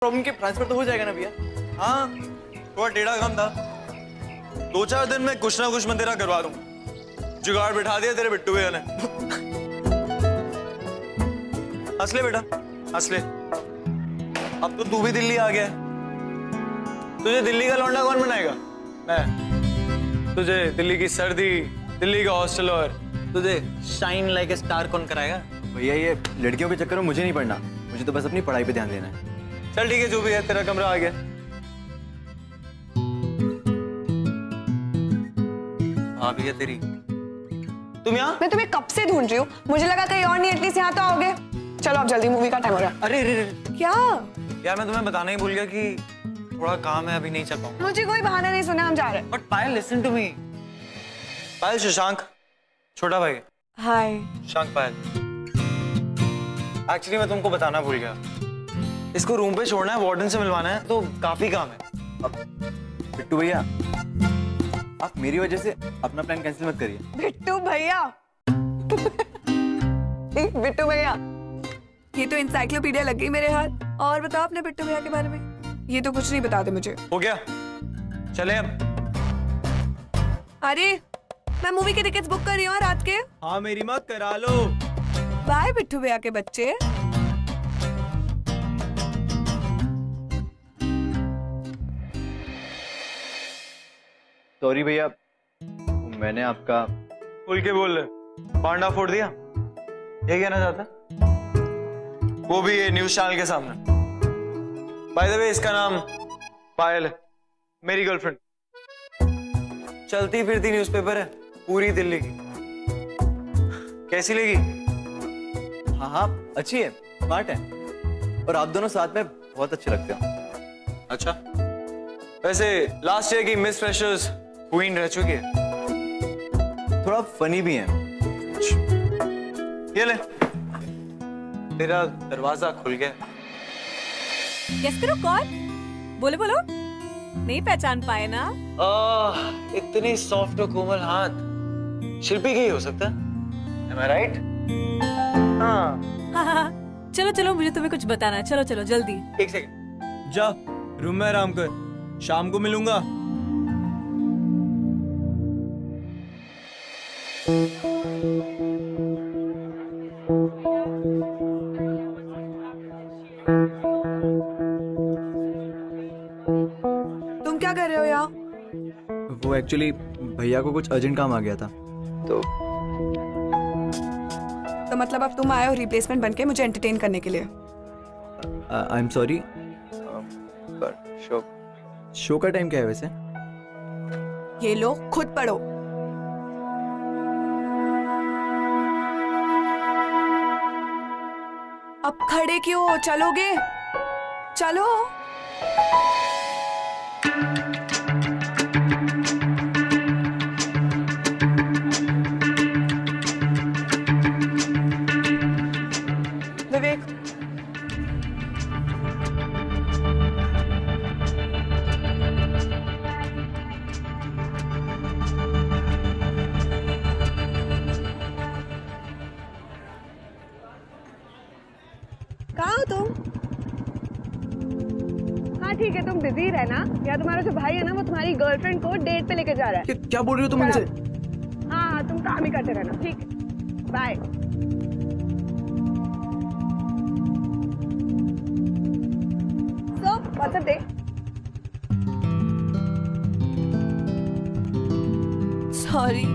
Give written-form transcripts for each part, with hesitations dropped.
Problem के transfer तो हो जाएगा ना भैया? हाँ, थोड़ा टेढ़ा काम था। 2-4 दिन में कुछ ना कुछ मैं तेरा करवा दूंगा। जुगाड़ बिठा दिया तेरे बिट्टू भैया ने। हंस ले बेटा, हंस ले। अब तो तू भी दिल्ली आ गया। तुझे दिल्ली का लौंडा कौन बनाएगा? मैं। तुझे दिल्ली की सर्दी, दिल्ली का हॉस्टल और तुझे शाइन लाइक ए स्टार कौन कराएगा? भैया ये लड़कियों के चक्कर में मुझे नहीं पड़ना, मुझे तो बस अपनी पढ़ाई पे ध्यान देना है। चल ठीक है, जो भी है, तेरा कमरा आ गया। हाँ भैया तेरी। तुम यहाँ? मैं तुम्हें कब से ढूंढ रही हूँ, मुझे लगा कहीं और नहीं, एटलीस्ट यहाँ तो आओगे। चलो अब जल्दी, मूवी का टाइम हो रहा है। अरे अरे क्या? यार मैं तुम्हें बताना ही भूल गया कि थोड़ा काम है, अभी नहीं चल पाऊंगा। मुझे कोई बहाना नहीं सुना, हम जा रहे हैं। But Payal listen to me. Payal Shashank, छोटा भाई। हाय। शशांक पायल। एक्चुअली मैं तुमको बताना भूल गया, इसको रूम पे छोड़ना है, वार्डन से मिलवाना है, तो काफी काम है। अब बिट्टू भैया, आप मेरी वजह से अपना प्लान कैंसिल मत करिए। बिट्टू भैया। बिट्टू भैया, ये तो इंसाइक्लोपीडिया लग गई मेरे हाथ। और बताओ अपने बिट्टू भैया के बारे में। ये तो कुछ नहीं बताते मुझे। हो गया, चले अब। अरे मैं मूवी के टिकट्स बुक कर रही हूँ रात के। हाँ मेरी माँ, करा लो। बाय बिट्टू भैया के बच्चे। सॉरी भैया, मैंने आपका खुल के बोल, पांडा फोड़ दिया, ये कहना चाहता? वो भी ये न्यूज चैनल के सामने। बाय द वे, इसका नाम पायल है, मेरी गर्लफ्रेंड। चलती फिरती न्यूज़पेपर है पूरी दिल्ली की। कैसी लगी? हाँ हाँ अच्छी है, स्मार्ट है, और आप दोनों साथ में बहुत अच्छे लगते हो। अच्छा, वैसे लास्ट ईयर की मिस फ्रेशर्स क्वीन रह चुकी है। थोड़ा फनी भी है। ये ले, तेरा दरवाजा खुल गया। गेस करो कौन? बोलो बोलो, नहीं पहचान पाए ना? इतनी सॉफ्ट और कोमल हाथ, शिल्पी की ही हो सकता है। Am I right? हाँ हाँ हाँ, चलो चलो, मुझे तुम्हें कुछ बताना है। चलो चलो जल्दी। एक सेकंड। जा रूम में आराम कर, शाम को मिलूंगा। तुम क्या कर रहे हो यहाँ? वो एक्चुअली भैया को कुछ अर्जेंट काम आ गया था, तो मतलब अब तुम आए हो रिप्लेसमेंट बनके मुझे एंटरटेन करने के लिए? I am sorry. शो का टाइम क्या है वैसे? ये लो, खुद पढ़ो। अब खड़े क्यों हो, चलोगे? चलो। विवेक, कहाँ हो तुम? हाँ ठीक है, तुम बिजी रहना। या तुम्हारा जो भाई है ना, वो तुम्हारी गर्लफ्रेंड को डेट पे लेके जा रहा है। क्या बोल रही हो तुम मुझसे? हाँ हाँ, तुम काम ही करते रहना, ठीक? Bye. So, what's up, day? Sorry.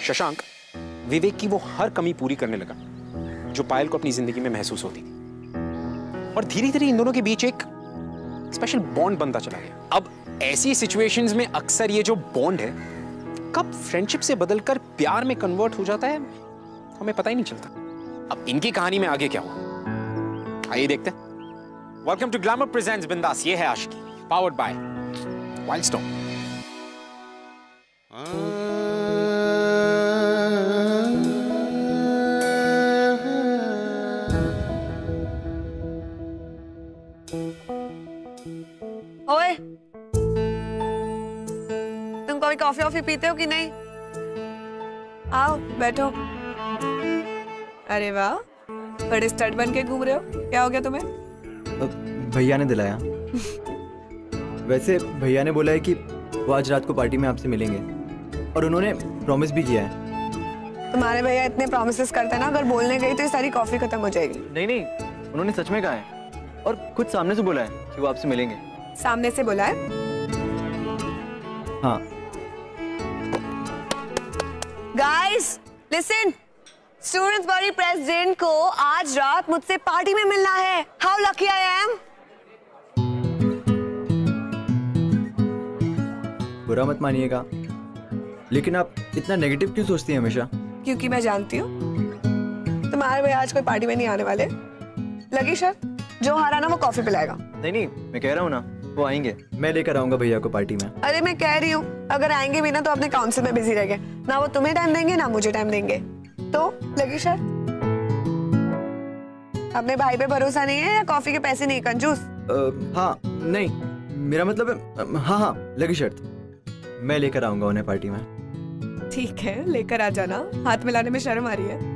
Shashank Vivek की वो हर कमी पूरी करने लगा जो पायल को अपनी जिंदगी में महसूस होती थी, और धीरे धीरे इन दोनों के बीच एक स्पेशल बॉन्ड बनता चला गया। अब ऐसी सिचुएशंस में अक्सर ये जो बॉन्ड है कब फ्रेंडशिप से बदलकर प्यार में कन्वर्ट हो जाता है हमें पता ही नहीं चलता। अब इनकी कहानी में आगे क्या हुआ आइए देखते हैं। वेलकम टू ग्लैमर प्रेजेंट्स बिंदास, ये है आशिकी, पावर्ड बाय वाइल्ड स्टोन। ओए, तुम कभी कॉफी वॉफी पीते हो कि नहीं? आओ बैठो। अरे वाह, बड़े स्टड बन के घूम रहे हो, क्या हो गया तुम्हें? भैया ने दिलाया। वैसे भैया ने बोला है कि वो आज रात को पार्टी में आपसे मिलेंगे, और उन्होंने प्रॉमिस भी किया है। तुम्हारे भैया इतने प्रॉमिसेस करते हैं ना, अगर बोलने गई तो ये सारी कॉफी खत्म हो जाएगी। नहीं नहीं, उन्होंने सच में कहा है और खुद सामने से बोला है कि वो आपसे मिलेंगे। सामने से बोला है? हाँ। Guys listen, students body president को आज रात मुझसे पार्टी में मिलना है। How lucky I am. बुरा मत मानिएगा, लेकिन आप इतना नेगेटिव क्यों सोचती हैं हमेशा? क्योंकि मैं जानती हूँ तुम्हारे भैया आज कोई पार्टी में नहीं आने वाले। लगी शर्त, जो हारा ना वो कॉफी पिलाएगा। नहीं नहीं, मैं कह रहा हूँ ना, वो आएंगे। मैं लेकर आऊंगा भैया को पार्टी में। अरे मैं कह रही हूँ, अगर आएंगे भी ना तो अपने काउंसिल में बिजी रहेंगे, ना वो तुम्हें टाइम देंगे ना मुझे टाइम देंगे। तो लगी शर्त? अपने भाई पे भरोसा नहीं है या कॉफी के पैसे नहीं कंजूस? हाँ नहीं, मेरा मतलब है हाँ हाँ लगी शर्त, मैं लेकर आऊंगा उन्हें पार्टी में। ठीक है, लेकर आ जाना। हाथ मिलाने में शर्म आ रही है?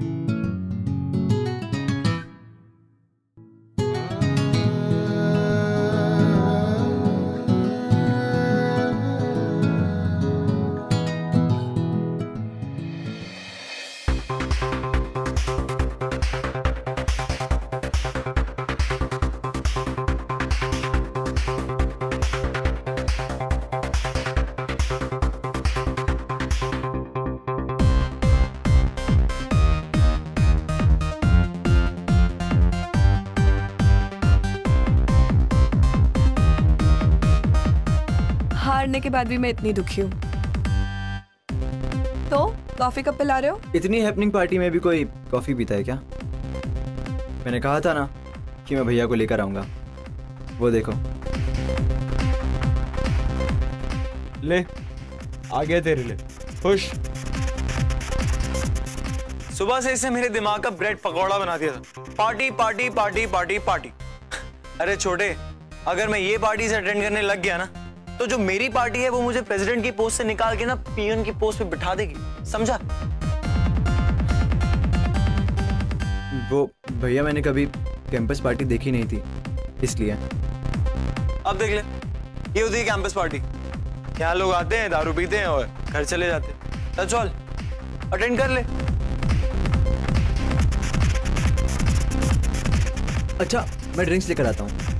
हारने के बाद भी मैं इतनी दुखी हूँ। तो कॉफी कब पिला रहे हो? इतनी हैपनिंग पार्टी में भी कोई कॉफी पीता है क्या? मैंने कहा था ना कि मैं भैया को लेकर आऊंगा। वो देखो। ले आ गया तेरे लिए, खुश? सुबह से इसने मेरे दिमाग का ब्रेड पकौड़ा बना दिया था। Party party party party party. अरे छोटे, अगर मैं ये पार्टी से अटेंड करने लग गया ना तो जो मेरी पार्टी है वो मुझे प्रेसिडेंट की पोस्ट से निकाल के ना पीएन की पोस्ट पे बिठा देगी, समझा? वो भैया मैंने कभी कैंपस पार्टी देखी नहीं थी, इसलिए। अब देख ले, ये होती है कैंपस पार्टी। यहाँ लोग आते हैं, दारू पीते हैं और घर चले जाते हैं। दैट्स ऑल, अटेंड कर ले। अच्छा, मैं ड्रिंक्स लेकर आता हूँ।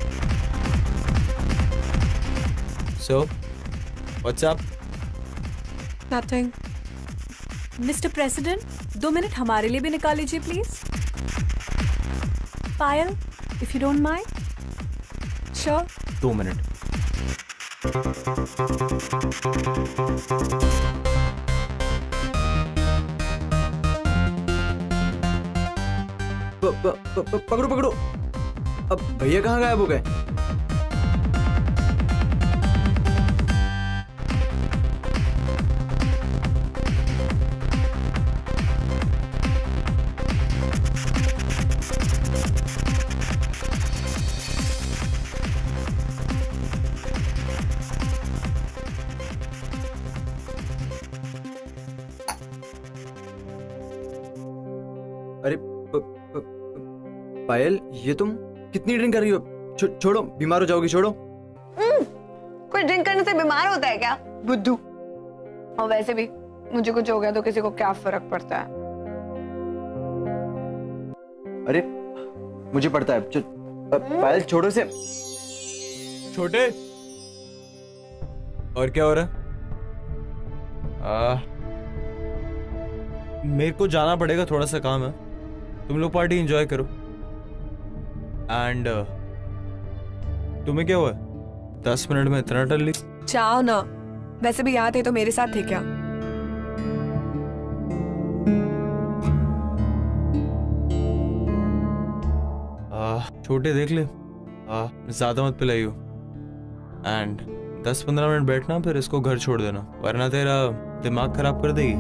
So, what's up? Nothing. Mister president, 2 minute हमारे लिए भी निकाल लीजिए please. Payal, if you don't mind. Sure. 2 minute. पकड़ो पकड़ो। अब भैया कहाँ गायब हो गए? अरे पायल, ये तुम कितनी ड्रिंक कर रही हो? छोड़ो, बीमार हो जाओगी, छोड़ो। कोई ड्रिंक करने से बीमार होता है क्या, बुद्धू? और वैसे भी मुझे कुछ हो गया तो किसी को क्या फर्क पड़ता है? अरे मुझे पड़ता है। पायल छोड़ो से। छोटे, और क्या हो रहा है? मेरे को जाना पड़ेगा, थोड़ा सा काम है। तुम लोग पार्टी एंजॉय करो। एंड तुम्हें क्या हुआ? 10 मिनट में इतना टल ली? जाओ ना, वैसे भी यहाँ थे तो मेरे साथ थे क्या? छोटे देख ले, ज्यादा मत पिलाइयो। एंड 10-15 मिनट बैठना, फिर इसको घर छोड़ देना, वरना तेरा दिमाग खराब कर देगी।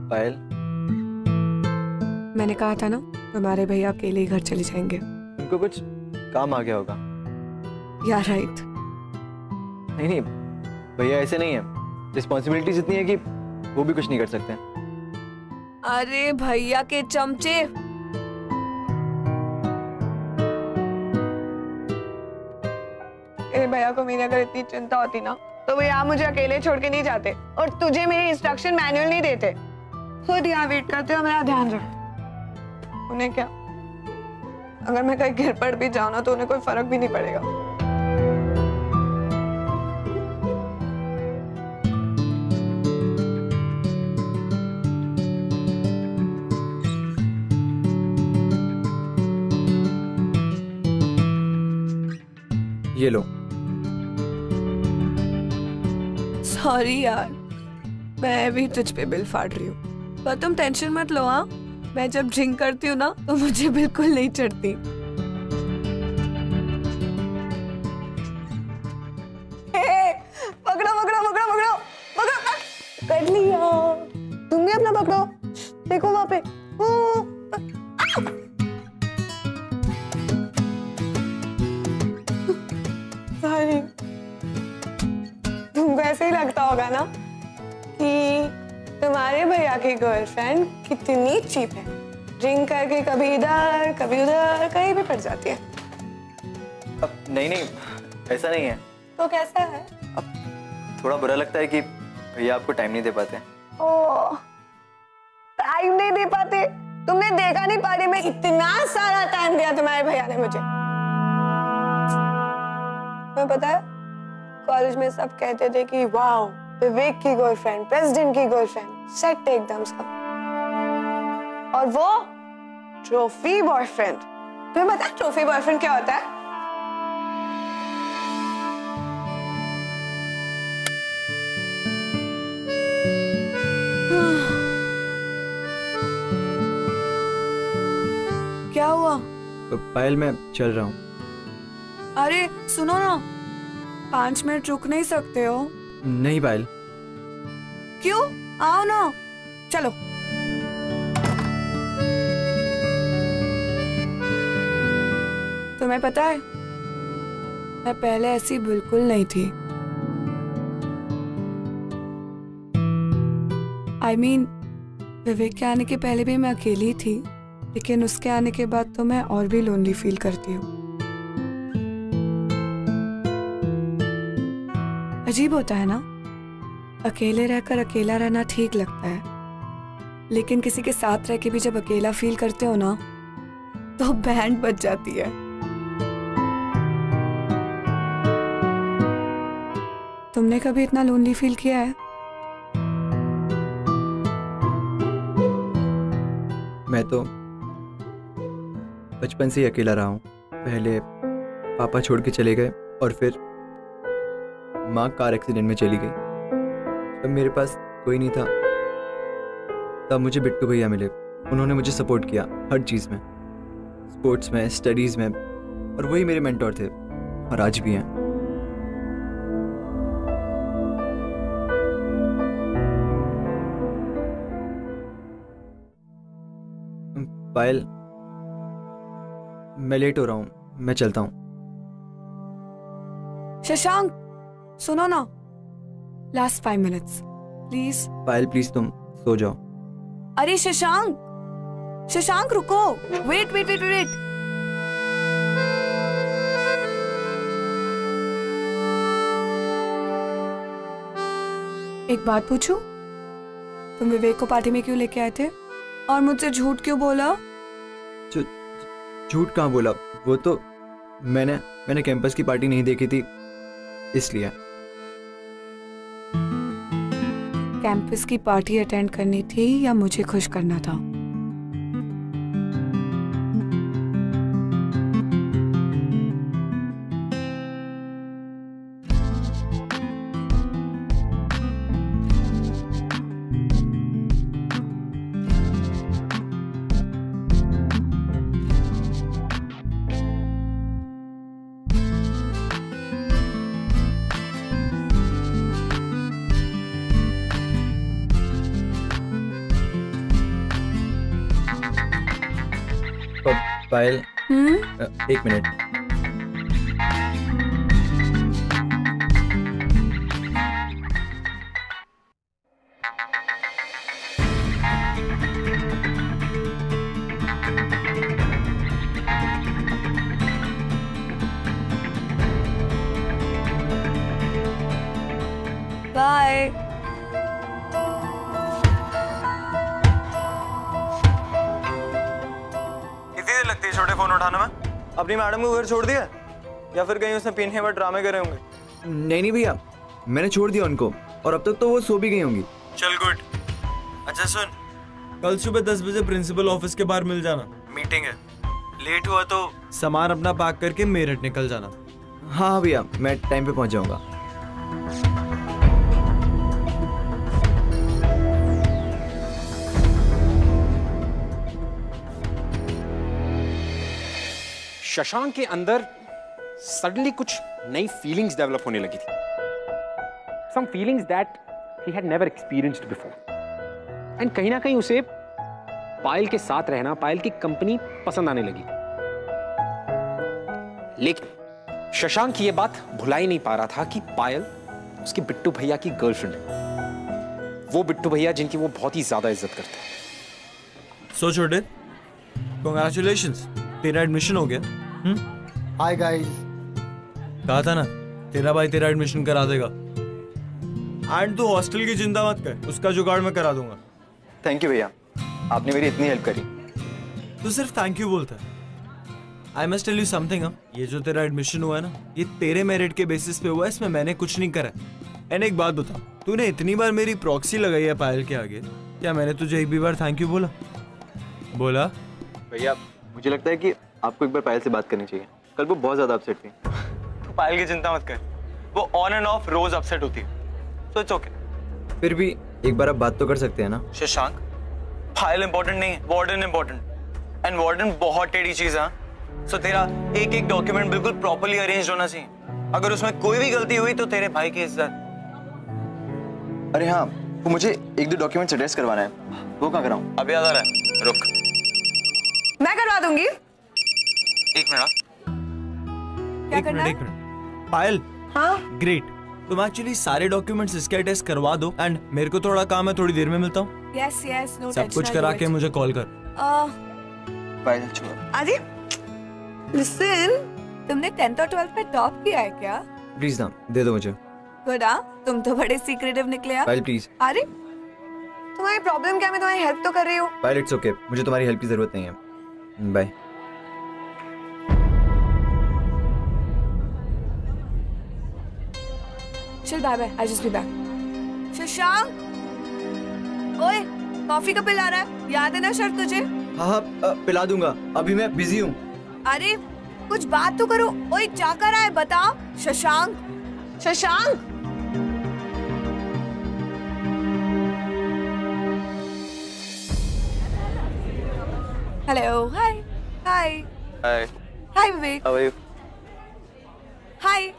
पायल, मैंने कहा था ना तुम्हारे भैया अकेले ही घर चले जाएंगे। उनको कुछ काम आ गया होगा। या राइट। नहीं नहीं, भैया ऐसे नहीं है। रिस्पॉन्सिबिलिटीज इतनी है कि वो भी कुछ नहीं कर सकते। अरे भैया के चमचे। मेरे भैया को मेरी अगर इतनी चिंता होती ना तो वो यहाँ मुझे अकेले छोड़ के नहीं जाते और तुझे मेरी इंस्ट्रक्शन मैनुअल नहीं देते। खुद यहाँ वेट करते हो, मेरा ध्यान रख। उन्हें क्या, अगर मैं कहीं गिर पड़ भी जाऊँ ना तो उन्हें कोई फर्क भी नहीं पड़ेगा। ये लो। सॉरी यार, मैं भी तुझ पे बिल फाड़ रही हूँ, पर तुम टेंशन मत लो। हाँ, मैं जब ड्रिंक करती हूँ ना तो मुझे बिल्कुल नहीं चढ़ती। पकड़ो पकड़ो पकड़ो पकड़ो पकड़ो। कर लिया। तुम भी अपना पकड़ो, देखो वहां पे। सॉरी, तुमको ऐसे ही लगता होगा ना कि तुम्हारे भैया की गर्लफ्रेंड कितनी चीप है। ड्रिंक करके कभी इधर कभी उधर कहीं भी पड़ जाती है। अब नहीं नहीं, ऐसा नहीं है। तो कैसा है? अब थोड़ा बुरा लगता है कि भैया आपको टाइम नहीं दे पाते। ओह, टाइम नहीं दे पाते? तुमने देखा नहीं पार्टी में इतना सारा टाइम दिया तुम्हारे भैया ने मुझे। तुम्हें पता है, कॉलेज में सब कहते थे कि वाओ, विवेक की गर्लफ्रेंड, प्रेसिडेंट की गर्लफ्रेंड, सेट एकदम सब। और वो ट्रॉफी बॉयफ्रेंड। तुम्हें पता है ट्रॉफी बॉयफ्रेंड क्या होता है? क्या हुआ? पायल, मैं चल रहा हूँ। अरे सुनो ना, 5 मिनट रुक नहीं सकते हो? नहीं पायल। क्यों? आओ ना, चलो। तुम्हें पता है, मैं पहले ऐसी बिल्कुल नहीं थी। I mean, विवेक के आने के पहले भी मैं अकेली थी, लेकिन उसके आने के बाद तो मैं और भी लोनली फील करती हूँ। अजीब होता है ना, अकेले रहकर अकेला रहना ठीक लगता है, लेकिन किसी के साथ रह के भी जब अकेला फील करते हो ना तो बैंड बज जाती है। तुमने कभी इतना लोनली फील किया है? मैं तो बचपन से ही अकेला रहा हूँ। पहले पापा छोड़ के चले गए और फिर माँ कार एक्सीडेंट में चली गई। तब मेरे पास कोई नहीं था, तब मुझे बिट्टू भैया मिले। उन्होंने मुझे सपोर्ट किया हर चीज़ में, स्पोर्ट्स में, स्टडीज़ में, और वही मेरे मेंटोर थे और आज भी हैं। पायल, मैं लेट हो रहा हूँ, मैं चलता हूँ। शशांक सुनो ना, last 5 minutes please. Payal please तुम सो जाओ। अरे शशांक, शशांक रुको, वेट वेट वेट वेट। एक बात पूछूं, तुम विवेक को पार्टी में क्यों लेके आए थे और मुझसे झूठ क्यों बोला? झूठ कहाँ बोला? वो तो मैंने कैंपस की पार्टी नहीं देखी थी इसलिए। कैंपस की पार्टी अटेंड करनी थी या मुझे खुश करना था? पायल, एक मिनट। बाय। लगती है छोटे फोन उठाने में। अपनी मैडम को घर छोड़ दिया या फिर कहीं उसने पीने में ड्रामे करे होंगे? नहीं भैया, मैंने छोड़ दिया उनको और अब तक तो वो सो भी गई होंगी। चल गुड। अच्छा सुन, कल सुबह 10 बजे प्रिंसिपल ऑफिस के बाहर मिल जाना, मीटिंग है। लेट हुआ तो सामान अपना पैक करके मेरठ निकल जाना। हाँ भैया, मैं टाइम पे पहुंच जाऊंगा। शशांक के अंदर सडनली कुछ नई फीलिंग्स डेवलप होने लगी थी। Some feelings that he had never experienced before. And कहीं ना कहीं उसे पायल के साथ रहना, पायल की कंपनी पसंद आने लगी। लेकिन शशांक ये बात भुला ही नहीं पा रहा था कि पायल उसके बिट्टू भैया की गर्लफ्रेंड है। वो बिट्टू भैया जिनकी वो बहुत ही ज्यादा इज्जत करते हैं। सो छोटे, कांग्रेचुलेशंस, तेरा एडमिशन हो गया। हाय गाइस, कहा था ना तेरा भाई तेरा एडमिशन करा देगा। एंड तू हॉस्टल की चिंता मत कर, उसका जुगाड़ मैं करा दूंगा। थैंक यू भैया, आपने मेरी इतनी हेल्प करी। तू सिर्फ थैंक यू बोलता है। I must tell you something, ये जो तेरा एडमिशन हुआ है ना, ये तेरे मेरिट के बेसिस पे हुआ है, इसमें मैंने कुछ नहीं करा। एंड एक बात बता, तूने इतनी बार मेरी प्रॉक्सी लगाई है पायल के आगे, क्या मैंने तुझे एक भी बार थैंक यू बोला? भैया मुझे लगता है कि आपको एक बार पायल से बात करनी चाहिए। कल वो बहुत ज्यादा अपसेट थी। तो पायल की चिंता मत कर, वो on end of rose upset होती है, तो इट्स ओके। फिर भी एक बार आप बात तो कर सकते हैं ना। शशांक, फाइल इंपॉर्टेंट नहीं है, वार्डन इंपॉर्टेंट। एंड वार्डन बहुत टेढ़ी चीज है। सो तेरा एक एक डॉक्यूमेंट बिल्कुल प्रॉपर्ली अरेंज होना चाहिए। अगर उसमें कोई भी गलती हुई तो तेरे भाई की इज्जत। अरे हाँ, वो मुझे एक दो डॉक्यूमेंट एड्रेस करवाना है, वो कहाँ कराऊं? अब याद आ रहा है, रुक मैं करवा दूंगी। एक मिनट। क्या करना है? एक मिनट। पायल, हाँ ग्रेट, तुम एक्चुअली सारे डॉक्यूमेंट्स इसके टेस्ट करवा दो एंड मेरे को थोड़ा काम है, थोड़ी देर में मिलता हूँ। यस यस, नो सब कुछ करा के मुझे कॉल कर। पायल छोड़ो। आजी लिसन, तुमने 10th और 12th में टॉप किया है क्या? प्लीज ना, दे दो मुझे। गुड, तुम तो बड़े सीक्रेटिव निकले। पायल प्लीज। अरे तुम्हारी प्रॉब्लम क्या? मैं तुम्हारी हेल्प तो कर रही हूँ। पायल इट्स ओके, मुझे तुम्हारी हेल्प की जरूरत नहीं है। बाय। चल bye bye, I just be back. Shashank, ओए कॉफी का बिल आ रहा है, याद है ना शर्त तुझे? हाँ हाँ पिला दूंगा, अभी मैं बिजी हूँ। अरे कुछ बात तो करो। ओए क्या कर रहा है बता। Shashank, Shashank. Hello, hi hi hi hi Vivek, how are you? Hi.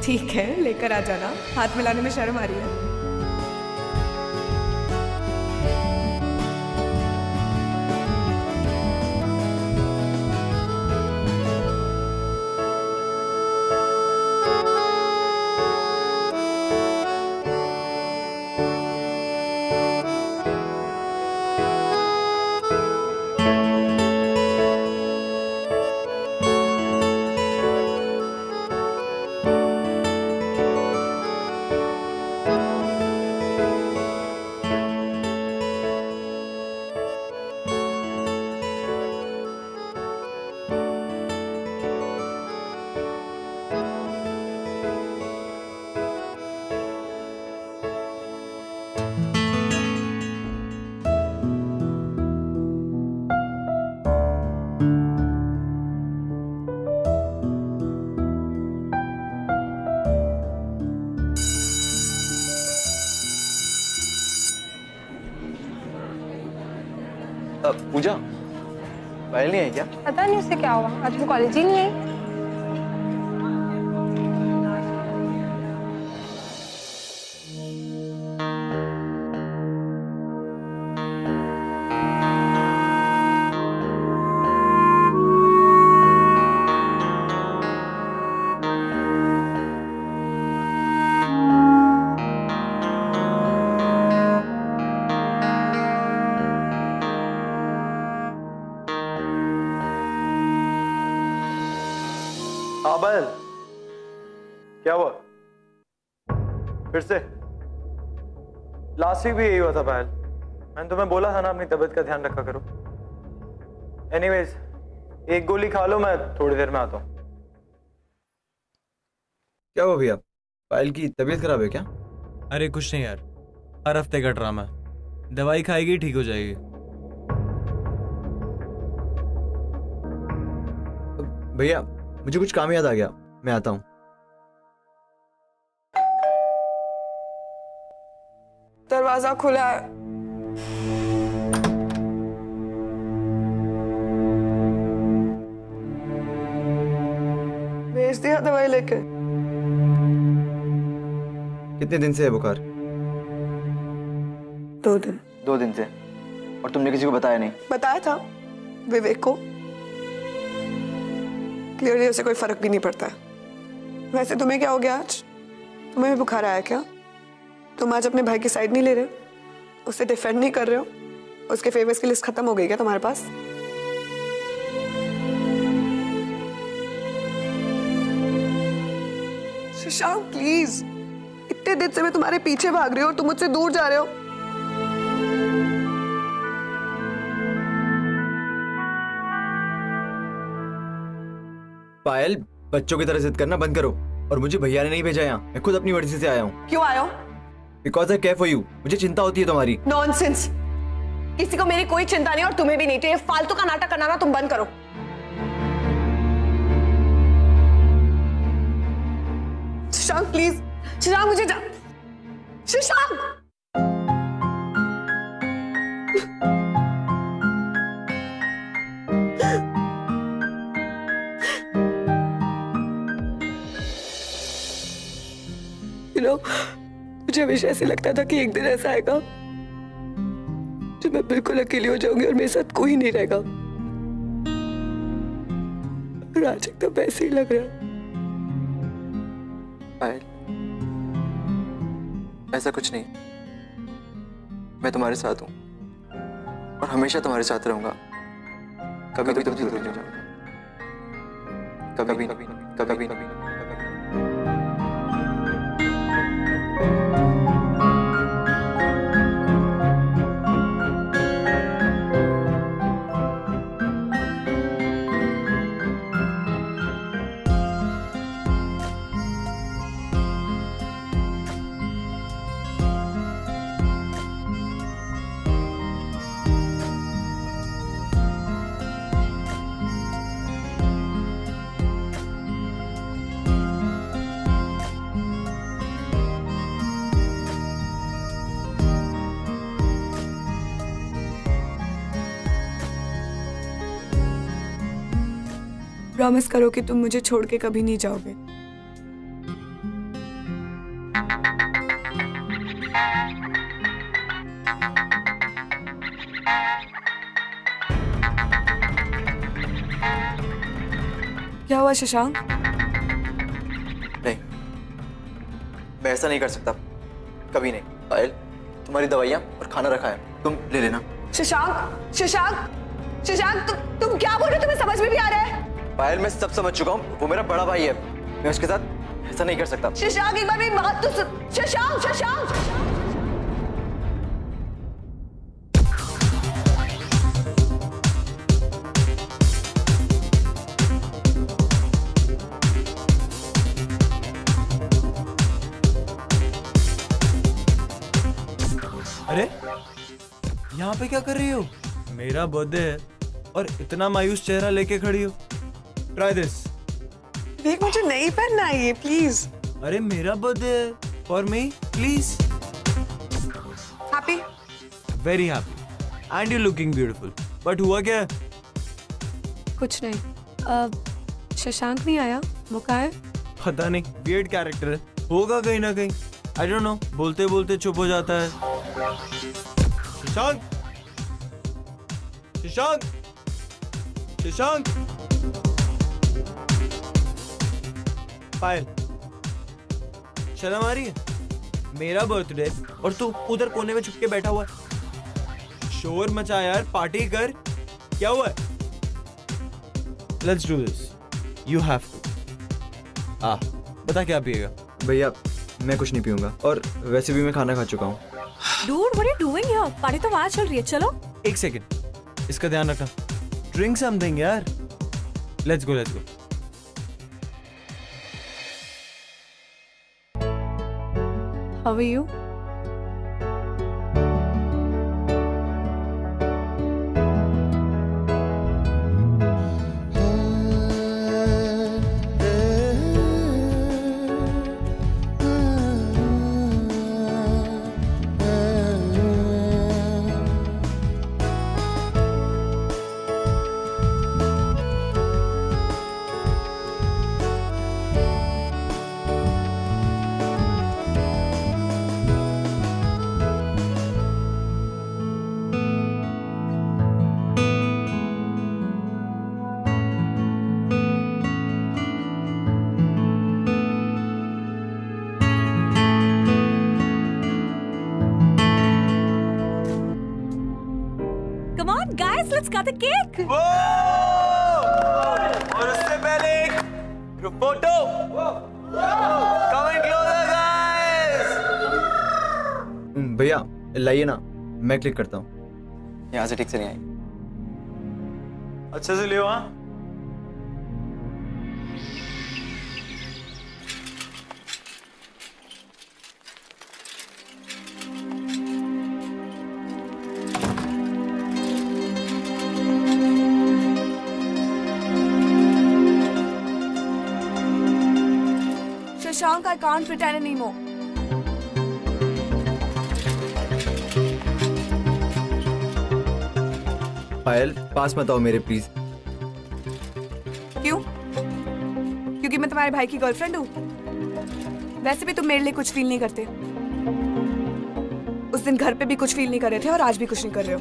ठीक है, लेकर आ जाना, हाथ मिलाने में शर्म आ रही है। पूजा, पायल नहीं आई क्या? पता नहीं उससे क्या हुआ, आज वो कॉलेज ही नहीं आई। हाँ पायल, क्या हुआ? फिर से? लास्ट वीक भी यही हुआ था पायल। मैंने तुम्हें बोला था ना अपनी तबीयत का ध्यान रखा करो। एनीवेज, एक गोली खा लो, मैं थोड़ी देर में आता हूँ। क्या हुआ भैया, पायल की तबीयत खराब है क्या? अरे कुछ नहीं यार, हर हफ्ते का ड्रामा है। दवाई खाएगी ठीक हो जाएगी। भैया मुझे कुछ काम याद आ गया, मैं आता हूँ। दरवाजा खुला है। भेज दिया दवाई लेके। कितने दिन से है बुखार? 2 दिन। 2 दिन से? और तुमने किसी को बताया नहीं? बताया था विवेक को। क्लियरली उसे कोई फर्क भी नहीं पड़ता है। वैसे तुम्हें क्या हो गया आज? तुम्हें भी बुखार आया क्या? तुम आज अपने भाई की साइड नहीं ले रहे, उसे डिफेंड नहीं कर रहे हो? उसके फेवर्स की लिस्ट खत्म हो गई क्या तुम्हारे पास? शशांक प्लीज, इतने दिन से मैं तुम्हारे पीछे भाग रही हूँ और तुम मुझसे दूर जा रहे हो। पायल, बच्चों की तरह जिद करना बंद करो। और मुझे भैया ने नहीं भेजा यहाँ, मैं खुद अपनी मर्जी से आया हूँ। क्यों आया हो? Because I care for you, मुझे चिंता होती है तुम्हारी। नॉनसेंस, किसी को मेरी कोई चिंता नहीं और तुम्हें भी नहीं। तो ये फालतू का नाटक करना ना तुम बंद करो। शशांक प्लीज, शशांक मुझे शशांक You know, मुझे हमेशा ऐसे लगता था कि एक दिन ऐसा आएगा जब मैं बिल्कुल अकेली हो जाऊंगी और मेरे साथ कोई नहीं रहेगा। और आज एकदम वैसे ही लग रहा है। पायल, ऐसा कुछ नहीं, मैं तुम्हारे साथ हूँ और हमेशा तुम्हारे साथ रहूंगा। कभी तुमसे दूर नहीं जाऊंगा, कभी कभी कभी कभी। प्रॉमिस करो कि तुम मुझे छोड़ के कभी नहीं जाओगे। क्या हुआ शशांक? नहीं, मैं ऐसा नहीं कर सकता, कभी नहीं। पायल, तुम्हारी दवाइयाँ और खाना रखा है, तुम ले लेना। शशांक, शशांक, शशांक, तुम क्या बोल रहे हो? तुम्हें समझ में भी आ रहा है? पायल, मैं सब समझ चुका हूँ, वो मेरा बड़ा भाई है, मैं उसके साथ ऐसा नहीं कर सकता। शशांक, एक बार मेरी बात तो सुन। शशांक, शशांक, अरे यहाँ पे क्या कर रही हो? मेरा बर्थडे है और इतना मायूस चेहरा लेके खड़ी हो। Try this. देख, मुझे नहीं पहनना है ये, प्लीज। अरे मेरा बर्थडे है, for me please. Happy? Very happy and you looking beautiful. But हुआ क्या? कुछ नहीं। शशांक नहीं आया, वो कहाँ है? पता नहीं, वियर्ड कैरेक्टर है, होगा कहीं ना कहीं। आई डोंट नो, बोलते बोलते चुप हो जाता है। शशांक, शशांक, शशांक। पायल, शर्म आ रही है? मेरा बर्थडे और तू उधर कोने में छुप के बैठा हुआ है। शोर मचा यार, पार्टी कर। क्या हुआ है? Let's do this, you have to. बता क्या पिएगा? भैया, मैं कुछ नहीं पीऊंगा और वैसे भी मैं खाना खा चुका हूँ। Dude, what are you doing here? Party तो वहां चल रही है, चलो। एक सेकंड, इसका ध्यान रखना। ड्रिंक समथिंग यार। Let's go, let's go. How are you? Come on, guys, let's cut the cake. और उससे पहले एक photo. Come and closer, guys. भैया लाइए ना, मैं क्लिक करता हूँ। यहाँ से ठीक से नहीं आई। अच्छे से लियो। हाँ, Shashank, I can't pretend anymore. पायल, पास मत आओ मेरे प्लीज। क्यों? क्योंकि मैं तुम्हारे भाई की गर्लफ्रेंड हूँ? वैसे भी तुम मेरे लिए कुछ फील नहीं करते। उस दिन घर पे भी कुछ फील नहीं कर रहे थे और आज भी कुछ नहीं कर रहे हो।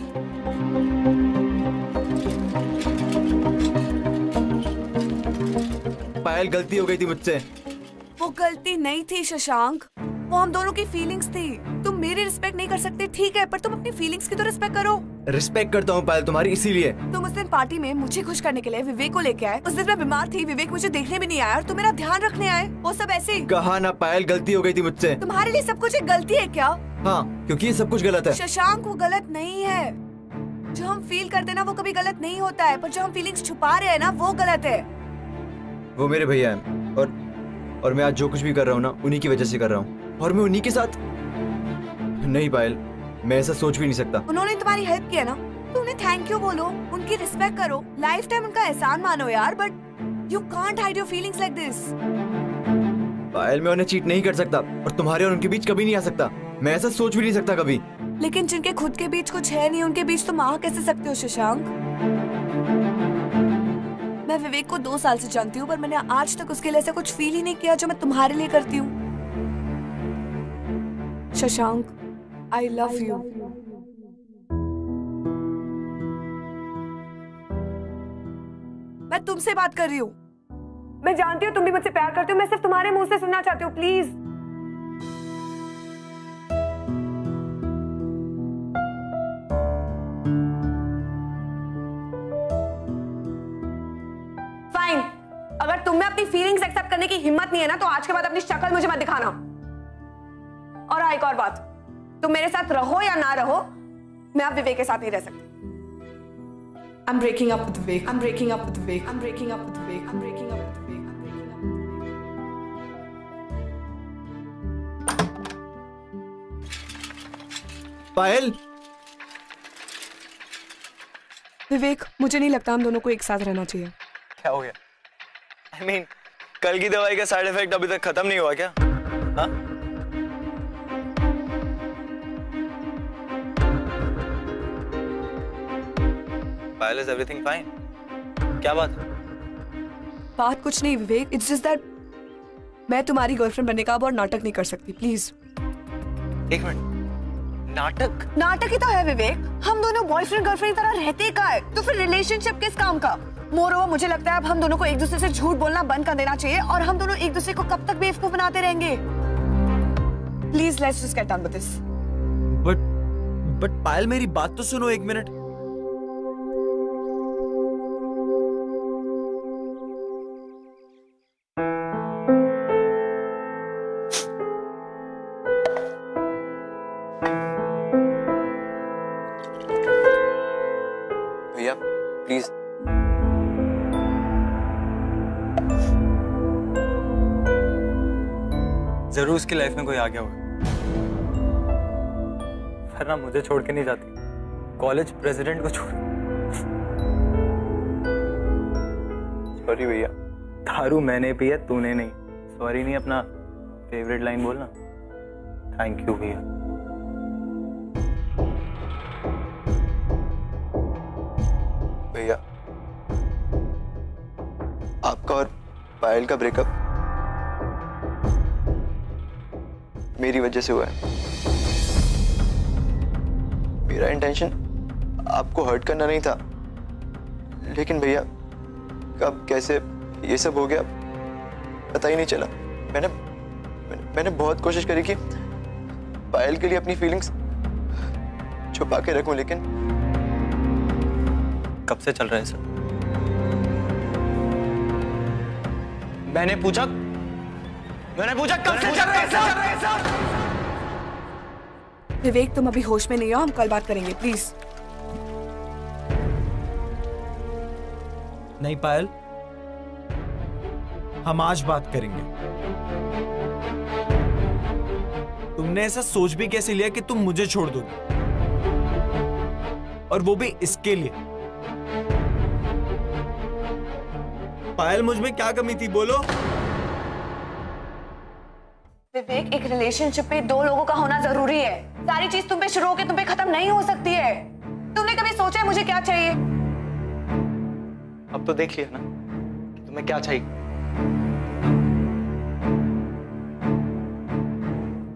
पायल, गलती हो गई थी मुझसे। वो गलती नहीं थी शशांक, वो हम दोनों की फीलिंग्स थी। तुम मेरी रिस्पेक्ट नहीं कर सकते ठीक है, पर तुम अपनी फीलिंग्स की तो रिस्पेक्ट करो। रिस्पेक्ट करता हूँ पायल तुम्हारी, इसीलिए। तुम उस दिन पार्टी में मुझे खुश करने के लिए विवेक को लेके आए। उस दिन मैं बीमार थी, विवेक मुझे देखने भी नहीं आया और तुम मेरा ध्यान रखने आए। वो सब ऐसे ही। कहा ना पायल, गलती हो गई थी मुझसे। तुम्हारे लिए सब कुछ एक गलती है क्या? हाँ, क्योंकि ये सब कुछ गलत है। शशांक, वो गलत नहीं है। जो हम फील करते ना वो कभी गलत नहीं होता है, पर जो हम फीलिंग्स छुपा रहे हैं ना वो गलत है। वो मेरे भैया हैं और मैं आज जो कुछ भी कर रहा हूँ ना उन्हीं की वजह से कर रहा हूँ, और मैं उन्हीं के साथ। नहीं पायल, मैं ऐसा सोच भी नहीं सकता। उन्होंने तुम्हारी हेल्प किया ना, तो उन्हें थैंक यू बोलो, उनकी रिस्पेक्ट करो, लाइफ टाइम उनका एहसान मानो यार। But you can't hide your feelings like this. Payal, मैं उन्हें चीट नहीं कर सकता और तुम्हारे और उनके बीच कभी नहीं आ सकता। मैं ऐसा सोच भी नहीं सकता कभी। लेकिन जिनके खुद के बीच कुछ है नहीं, उनके बीच तुम आ कैसे सकते हो शशांक? मैं विवेक को 2 साल से जानती हूँ, पर मैंने आज तक उसके लिए ऐसा कुछ फील ही नहीं किया जो मैं तुम्हारे लिए करती हूँ। Shashank, I love you. मैं तुमसे बात कर रही हूँ। मैं जानती हूँ तुम भी मुझसे प्यार करती हो, मैं सिर्फ तुम्हारे मुंह से सुनना चाहती हूँ, प्लीज। फाइन, अगर तुम में अपनी फीलिंग्स एक्सेप्ट करने की हिम्मत नहीं है ना, तो आज के बाद अपनी शक्ल मुझे मत दिखाना। और हाँ, एक और बात, तुम मेरे साथ रहो या ना रहो, मैं अब विवेक के साथ नहीं रह सकती। I'm breaking up with Vivek. I'm breaking up with Vivek. I'm breaking up with Vivek. I'm breaking up with Vivek. I'm breaking up with Vivek. पायल, विवेक, मुझे नहीं लगता हम दोनों को एक साथ रहना चाहिए। क्या हो गया? I mean, कल की दवाई का साइड इफेक्ट अभी तक खत्म नहीं हुआ क्या? हाँ? पायल, is everything fine? क्या बात है? बात कुछ नहीं विवेक, इट्स जस्ट दैट मैं तुम्हारी गर्लफ्रेंड बनने का अब और नाटक नहीं कर सकती, प्लीज। एक मिनट, नाटक? नाटक ही तो है विवेक, हम दोनों बॉयफ्रेंड गर्लफ्रेंड की तरह रहते का है, तो फिर रिलेशनशिप किस काम का? मोरोवर, मुझे लगता है अब हम दोनों को एक दूसरे से झूठ बोलना बंद कर देना चाहिए, और हम दोनों एक दूसरे को कब तक बेवकूफ बनाते रहेंगे? Please let's just get done with this. But Payal, मेरी बात तो सुनो एक मिनट। भैया प्लीज। जरूर उसकी लाइफ में कोई आ गया होगा, वरना मुझे छोड़ के नहीं जाती, कॉलेज प्रेसिडेंट को छोड़। सॉरी भैया, दारू मैंने पी है, तूने नहीं। सॉरी नहीं, अपना फेवरेट लाइन बोलना। थैंक यू भैया। भैया, आपका और पायल का ब्रेकअप मेरी वजह से हुआ है। मेरा इंटेंशन आपको हर्ट करना नहीं था, लेकिन भैया कब कैसे ये सब हो गया पता ही नहीं चला। मैंने बहुत कोशिश करी कि पायल के लिए अपनी फीलिंग्स छुपा के रखूं, लेकिन कब से चल रहा है सब? मैंने पूछा कब से चल रहा है सब? विवेक, तुम अभी होश में नहीं हो, हम कल बात करेंगे, प्लीज। नहीं पायल, हम आज बात करेंगे। तुमने ऐसा सोच भी कैसे लिया कि तुम मुझे छोड़ दोगे, और वो भी इसके लिए? पायल, मुझ में क्या कमी थी बोलो? विवेक, एक रिलेशनशिप में 2 लोगों का होना जरूरी है। सारी चीज तुम पे शुरू होकर तुम पे खत्म नहीं हो सकती है। तुमने कभी सोचा है मुझे क्या चाहिए? अब तो देख लिया ना कि तुम्हें क्या चाहिए।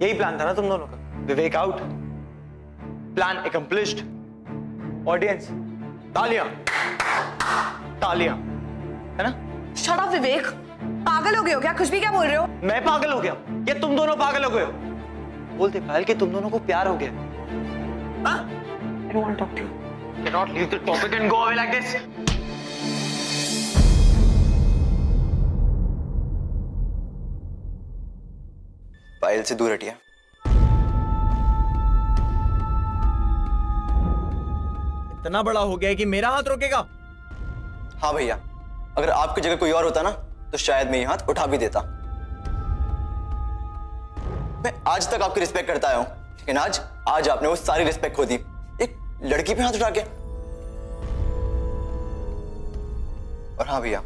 यही प्लान था ना तुम दोनों का? विवेक आउट, प्लान अकम्प्लिश्ड। ऑडियंस तालियां, तालियां, है ना? शट अप विवेक, पागल हो गए हो क्या? कुछ भी क्या बोल रहे हो? मैं पागल हो गया या तुम दोनों पागल हो गए हो? बोलते पायल कि तुम दोनों को प्यार हो गया। I don't want to talk to you. Cannot leave the topic and go away like this. पायल से दूर हटिए। इतना बड़ा हो गया है कि मेरा हाथ रोकेगा? हाँ भैया, अगर आपकी जगह कोई और होता ना तो शायद मैं ये हाथ उठा भी देता। मैं आज तक आपकी रिस्पेक्ट करता आया हूं, लेकिन आज आपने वो सारी रिस्पेक्ट खो दी एक लड़की पे हाथ उठा के। और हाँ भैया,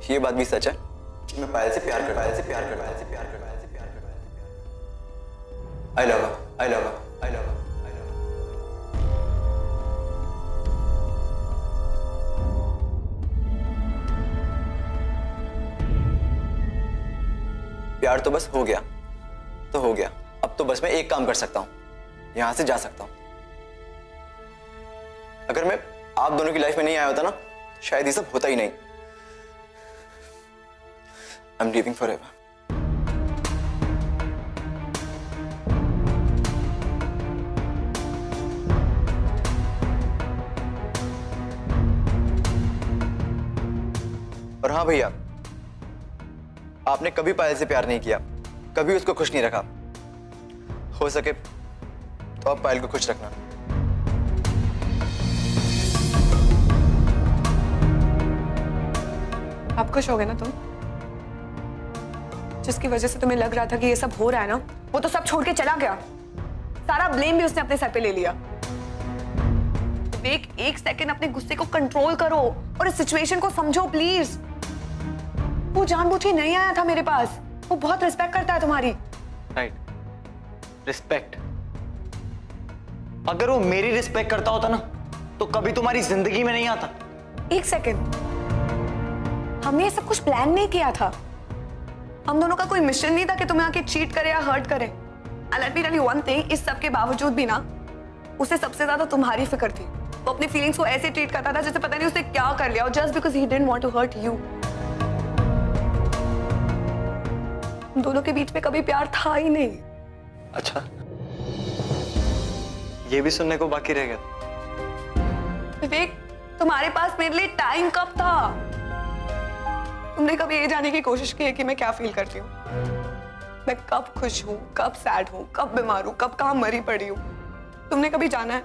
ये बात भी सच है कि मैं पायल से प्यार करता हूं। I love her, I love her, I love her, I love her. प्यार तो बस हो गया तो हो गया। अब तो बस मैं एक काम कर सकता हूं, यहां से जा सकता हूं। अगर मैं आप दोनों की लाइफ में नहीं आया होता ना, शायद ये सब होता ही नहीं। I am living forever. और हाँ भैया, आपने कभी पायल से प्यार नहीं किया, कभी उसको खुश नहीं रखा। हो सके तो आप पायल को खुश रखना। आप खुश हो गए ना तुम? जिसकी वजह से तुम्हें लग रहा था कि ये सब हो रहा है ना, वो तो सब छोड़ के चला गया। सारा ब्लेम भी उसने अपने सर पे ले लिया। विवेक, एक सेकंड अपने गुस्से को कंट्रोल करो और इस सिचुएशन को समझो प्लीज। वो जानबूझ के नहीं आया था मेरे पास, वो बहुत रिस्पेक्ट करता है तुम्हारी। Right, respect. अगर वो मेरी रिस्पेक्ट करता होता ना तो कभी तुम्हारी जिंदगी में नहीं आता। एक सेकंड, हमने ये सब कुछ प्लान नहीं किया था। हम दोनों का कोई मिशन नहीं था कि तुम्हें आके चीट करे या हर्ट करे। Let me tell you one thing, इस सब के बावजूद भी ना उसे सबसे ज्यादा तुम्हारी फिक्र थी। वो अपनी फीलिंग्स को ऐसे ट्रीट करता था जैसे पता नहीं उसने क्या कर लिया, just because he didn't want to hurt you. हम दोनों के बीच में कभी प्यार था ही नहीं। अच्छा, ये भी सुनने को बाकी रह गया। विवेक, तुम्हारे पास मेरे लिए टाइम कब था? तुमने कभी ये जानने की कोशिश की है कि मैं क्या फील करती हूँ? मैं कब खुश हूँ, कब सैड हूँ, कब बीमार हूँ, कब कहाँ मरी पड़ी हूँ? तुमने कभी जाना है?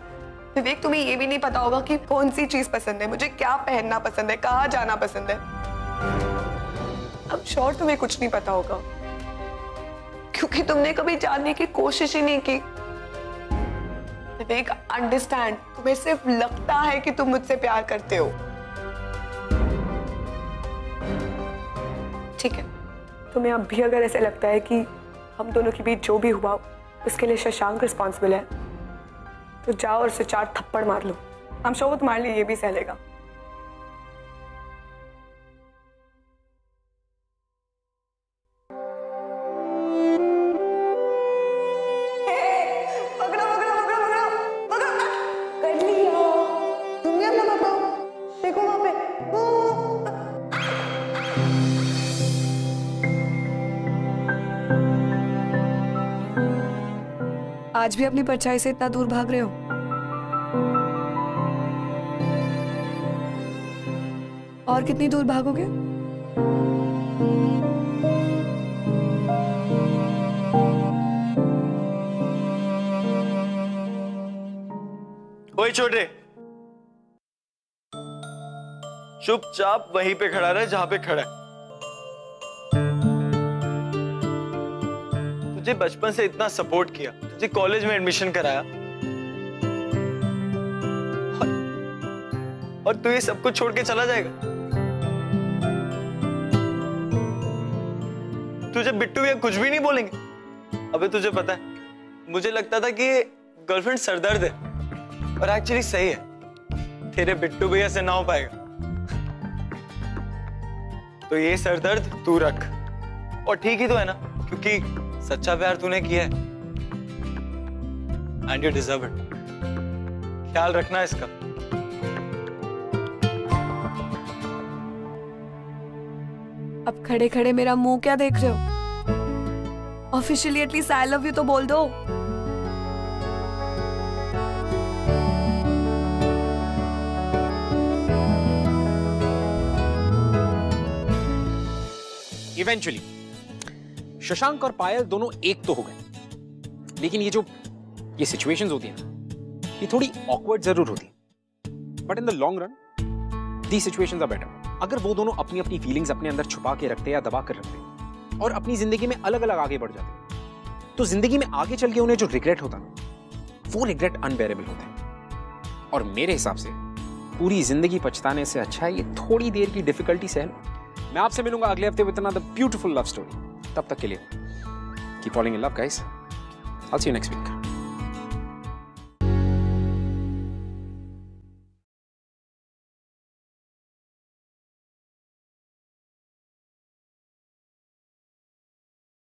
विवेक, तुम्हें ये भी नहीं पता होगा कि कौन सी चीज पसंद है, मुझे क्या पहनना पसंद है, कहाँ जाना पसंद है। I'm sure तुम्हें कुछ नहीं पता होगा क्योंकि तुमने कभी जानने की कोशिश ही नहीं की। विवेक, अंडरस्टैंड, तुम्हें सिर्फ लगता है कि तुम मुझसे प्यार करते हो। ठीक है, तुम्हें अब भी अगर ऐसे लगता है कि हम दोनों के बीच जो भी हुआ उसके लिए शशांक रिस्पॉन्सिबल है, तो जाओ और उसे 4 थप्पड़ मार लो। I'm sure वो तुम्हारे लिए ये भी सह लेगा। आज भी अपनी परछाई से इतना दूर भाग रहे हो? और कितनी दूर भागोगे? ओए छोटे, चुपचाप वहीं पे खड़ा रहे जहां पे खड़ा है। तुझे बचपन से इतना सपोर्ट किया, तुझे कॉलेज में एडमिशन कराया, और तू ये सब कुछ छोड़ के चला जाएगा? तुझे बिट्टू भैया कुछ भी नहीं बोलेंगे? अबे तुझे पता है, मुझे लगता था कि गर्लफ्रेंड सरदर्द है, और एक्चुअली सही है, तेरे बिट्टू भैया से ना हो पाएगा। तो ये सरदर्द तू रख, और ठीक ही तो है ना, क्योंकि सच्चा प्यार तूने किया है एंड यू डिजर्व इट। ख्याल रखना इसका। अब खड़े खड़े मेरा मुंह क्या देख रहे हो? Officially at least I love you तो बोल दो। इवेंचुअली शशांक और पायल दोनों एक तो हो गए, लेकिन ये सिचुएशंस होती है ना, ये थोड़ी ऑकवर्ड जरूर होती है, but in the long run the situations are better. अगर वो दोनों अपनी अपनी फीलिंग्स अपने अंदर छुपा के रखते या दबा कर रखते और अपनी जिंदगी में अलग अलग आगे बढ़ जाते, तो जिंदगी में आगे चल के उन्हें जो रिग्रेट होता ना, वो रिग्रेट अनबेरेबल होता है। और मेरे हिसाब से पूरी जिंदगी पछताने से अच्छा है ये थोड़ी देर की डिफिकल्टी सह लो। मैं आपसे मिलूंगा अगले हफ्ते with another beautiful love story. तब तक के लिए keep following in love guys. I'll see you next week.